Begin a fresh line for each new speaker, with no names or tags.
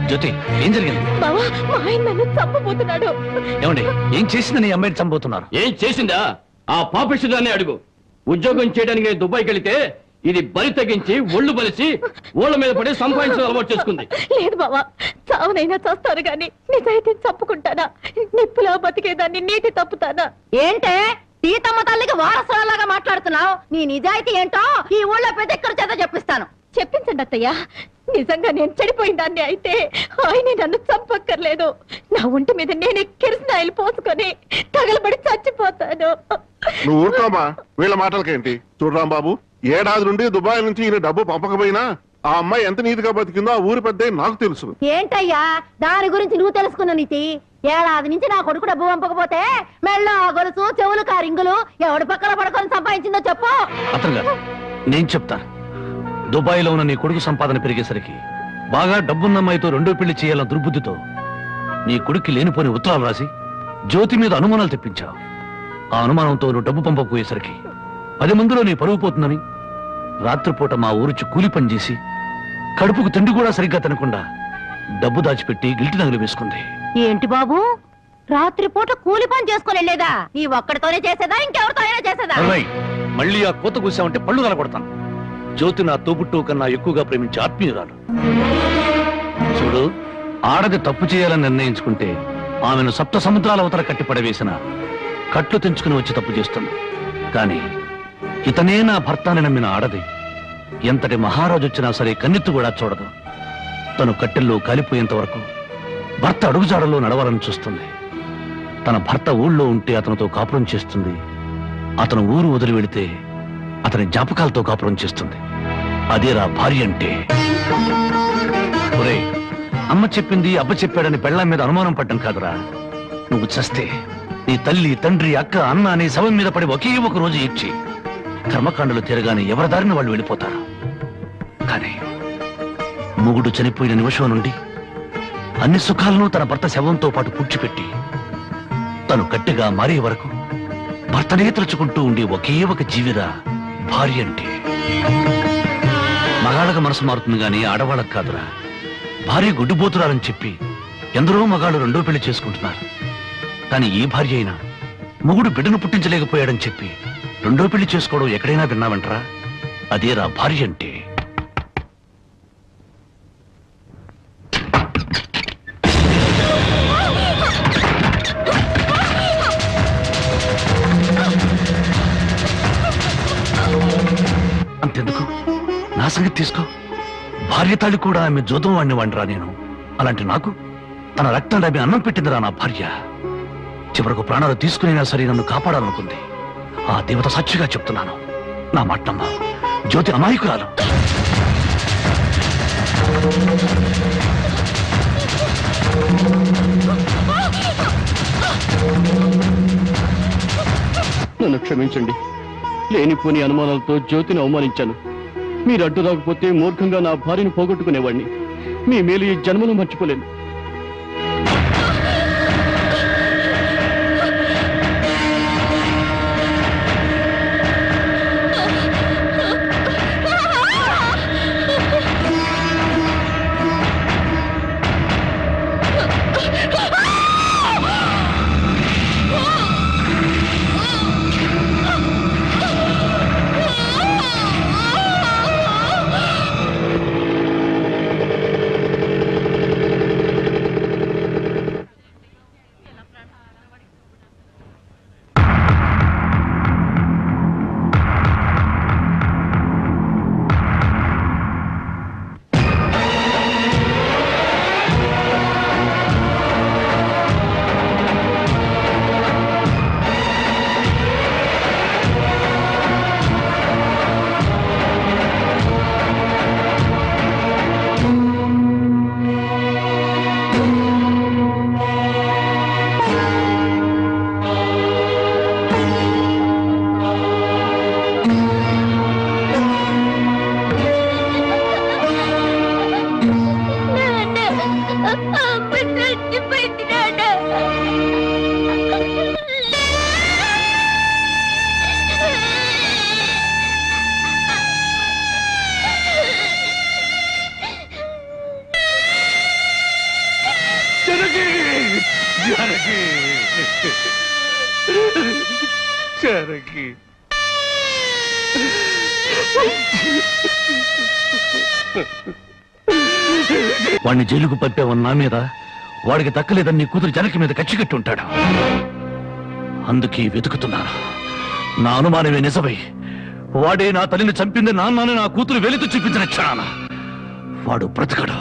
జ్యోతి ఏం జరిగింది?
బావా మా ఆయన నన్ను చంపబోతున్నాడు.
ఏమండి ఏం చేసింది నీ అమ్మాయిని చంపబోతున్నారు?
ఏం చేసిందా? ఆ పాపిష్టిదాన్ని అడుగు. ఉద్యోగం చేయడానికి దుబాయ్కి వెళితే ఇది బలి తగ్గించి ఒళ్ళు బలిసి ఓళ్ళ మీద పడి సంపాదించడం అలవాటు చేసుకుంది.
లేదు బావా, చావునైనా చేస్తాను గాని నిజాయితీని చంపుకుంటానా? నిప్పులా బతికేదాన్ని నీటి తప్పుతానా?
ఏంటే సీతమ్మ తల్లికి వారసులాగా మాట్లాడుతున్నావు? నీ నిజాయితీ ఏంటో ఈ ఊళ్ళో పెద్ద ఎక్కడ చేత చెప్పిస్తాను.
చెప్పించండి అత్తయ్య. నిజంగా నేను చెడిపోయిన దాన్ని అయితే ఆయన నన్ను చంపక్కర్లేదు. నా ఒంటి మీద నేనే కిరసనాయిలు పోసుకొని తగలబడి చచ్చిపోతాను.
నువ్వు ఊరుకోమా, వీళ్ళ మాటలకేంటి? చూడరాం బాబు, ఏడాది నుండి దుబాయ్ నుంచి ఈయన డబ్బు పంపకపోయినా ఆ అమ్మాయి ఎంత నీతిగా బతికిందో ఆ ఊరి పెద్ద నాకు తెలుసు.
ఏంటయ్యా దాని గురించి నువ్వు తెలుసుకున్న నీతి? ఏడాది నుంచి నా కొడుకు డబ్బు పంపకపోతే మెళ్ళ గొలుసు చెవులు కారింగులు ఎవడి పక్కన పడుకొని సంపాదించిందో చెప్పు.
అతను గారు నేను చెప్తా. దుబాయ్లో ఉన్న నీ కొడుకు సంపాదన పెరిగేసరికి బాగా డబ్బున్న అమ్మాయితో రెండో పెళ్లి చేయాలన్న దుర్బుద్ధితో నీ కొడుక్కి లేనిపోని ఉత్తరాలు రాసి జ్యోతి మీద అనుమానాలు తెప్పించావు. ఆ అనుమానంతో నువ్వు డబ్బు పంపకపోయేసరికి 10 మందిలో నీ పరువు పోతుందని రాత్రిపూట మా ఊరుచి కూలి పని చేసి కడుపుకు తిండి కూడా సరిగ్గా తినకుండా డబ్బు దాచిపెట్టి గిల్టి నగలు వేసుకుంది.
ఏంటి బాబు, రాత్రిపూట కూలి పని చేసుకుని వెళ్ళేదా? ఈ ఒక్కడితోనే చేసేదా ఇంకెవరితో అయినా చేసేదా?
మళ్ళీ ఆ కోత కూసామంటే పళ్ళు నలగొడతాను. జ్యోతి నా తోబుట్టు కన్నా ఎక్కువగా ప్రేమించే ఆత్మీయురాలు. చూడు, ఆడది తప్పు చేయాలని నిర్ణయించుకుంటే ఆమెను 7 సముద్రాల అవతల కట్టి పడవేసిన కట్లు తెంచుకుని వచ్చి తప్పు చేస్తుంది. కానీ ఇతనే నా భర్తని నమ్మిన ఆడది ఎంతటి మహారాజు వచ్చినా సరే కన్నెత్తు కూడా చూడదు. తను కట్టెల్లో కాలిపోయేంత వరకు భర్త అడుగుజాడలో నడవాలని చూస్తుంది. తన భర్త ఊళ్ళో ఉంటే అతనితో కాపురం చేస్తుంది. అతను ఊరు వదిలి వెళితే అతని జ్ఞాపకాలతో కాపురం చేస్తుంది. అదేరా భార్య అంటే. ఒరే, అమ్మ చెప్పింది అబ్బ చెప్పాడని పెళ్ళాం మీద అనుమానం పడ్డం కాదురా. నువ్వు చస్తే నీ తల్లి తండ్రి అక్క అన్న అనే శవం మీద పడి ఒకే ఒక రోజు ఏడ్చి కర్మకాండలు తీరగానే ఎవరి దారిని వాళ్ళు వెళ్ళిపోతారు. కానీ మొగుడు చనిపోయిన నిమిషం నుండి అన్ని సుఖాలను తన భర్త శవంతో పాటు పూడ్చిపెట్టి తను గట్టిగా మారే వరకు భర్తనే తలుచుకుంటూ ఉండే ఒకే ఒక జీవిరా భార్య అంటే. మగాళ్ళకు మనసు మారుతుంది గాని ఆడవాళ్ళకు కాదురా. భార్య గుడ్డుబోతురాలని చెప్పి ఎందరో మగాళ్ళు రెండో పెళ్లి చేసుకుంటున్నారు. కానీ ఏ భార్య అయినా మొగుడు బిడ్డను పుట్టించలేకపోయాడని చెప్పి రెండో పెళ్లి చేసుకోవడం ఎక్కడైనా విన్నావంటరా? అదేరా భార్య అంటే. అంతెందుకు, నా సంగతి తీసుకో. భార్య తాళి కూడా ఆమె జోదం వాడిని వాడిరా నేను. అలాంటి నాకు తన రక్తం రాబి అన్నం పెట్టిందిరా నా భార్య. చివరకు ప్రాణాలు తీసుకునైనా సరే నన్ను కాపాడాలనుకుంది. ఆ దేవత సాక్షిగా చెప్తున్నాను, నా మాటమ్మ జ్యోతి అమాయకురాలు.
నన్ను క్షమించండి. లేనిపోని అనుమానాలతో జ్యోతిని అవమానించాను. మీరు అడ్డు రాకపోతే మూర్ఖంగా నా భార్యను పోగొట్టుకునేవాడిని. మీ మేలు ఈ జన్మలో మర్చిపోలేను.
జానకి వాడిని జైలుకు పంపావన్న నా మీద, వాడికి దక్కలేదని నీ కూతురు జనకి మీద కచ్చి కట్టి ఉంటాడు. అందుకే వెతుకుతున్నాను. నా అనుమానమే నిజమై వాడే నా తల్లిని చంపింది నాన్నని నా కూతురు వెలితో చూపించిన క్షణాన వాడు బ్రతకడు.